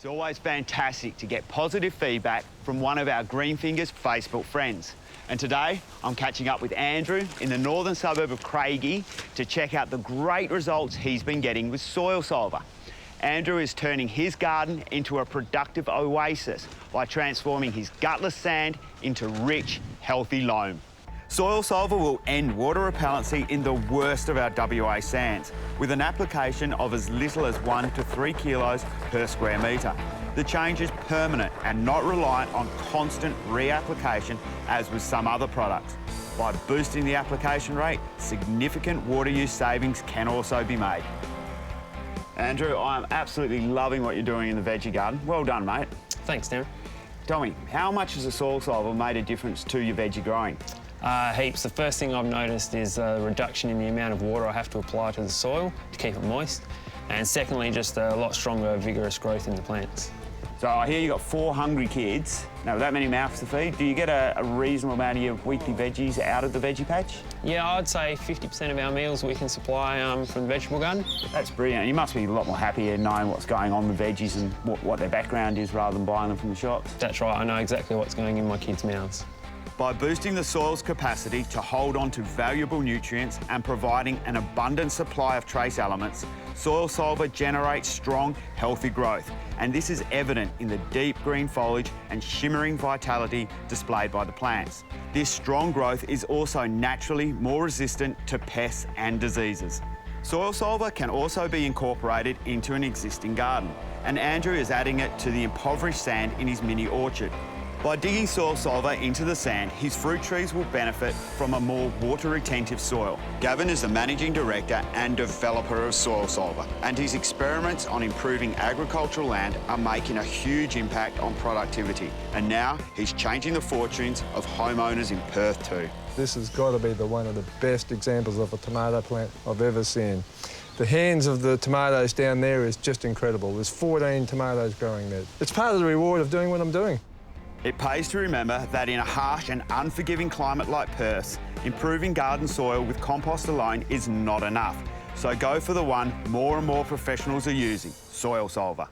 It's always fantastic to get positive feedback from one of our Greenfingers Facebook friends. And today, I'm catching up with Andrew in the northern suburb of Craigie to check out the great results he's been getting with Soil Solver. Andrew is turning his garden into a productive oasis by transforming his gutless sand into rich, healthy loam. Soil Solver will end water repellency in the worst of our WA sands with an application of as little as 1 to 3 kilos per square metre. The change is permanent and not reliant on constant reapplication as with some other products. By boosting the application rate, significant water use savings can also be made. Andrew, I'm absolutely loving what you're doing in the veggie garden. Well done, mate. Thanks, Darren. Tell me, how much has the Soil Solver made a difference to your veggie growing? Heaps. The first thing I've noticed is a reduction in the amount of water I have to apply to the soil to keep it moist. And secondly, just a lot stronger, vigorous growth in the plants. So I hear you've got 4 hungry kids. Now, with that many mouths to feed, do you get a reasonable amount of your weekly veggies out of the veggie patch? Yeah, I'd say 50% of our meals we can supply from the vegetable garden. That's brilliant. You must be a lot more happier knowing what's going on with veggies and what their background is rather than buying them from the shops. That's right. I know exactly what's going in my kids' mouths. By boosting the soil's capacity to hold on to valuable nutrients and providing an abundant supply of trace elements, Soil Solver generates strong, healthy growth. And this is evident in the deep green foliage and shimmering vitality displayed by the plants. This strong growth is also naturally more resistant to pests and diseases. Soil Solver can also be incorporated into an existing garden, and Andrew is adding it to the impoverished sand in his mini orchard. By digging Soil Solver into the sand, his fruit trees will benefit from a more water-retentive soil. Gavin is the Managing Director and developer of Soil Solver, and his experiments on improving agricultural land are making a huge impact on productivity. And now he's changing the fortunes of homeowners in Perth too. This has got to be one of the best examples of a tomato plant I've ever seen. The hands of the tomatoes down there is just incredible. There's 14 tomatoes growing there. It's part of the reward of doing what I'm doing. It pays to remember that in a harsh and unforgiving climate like Perth's, improving garden soil with compost alone is not enough. So go for the one more and more professionals are using, Soil Solver.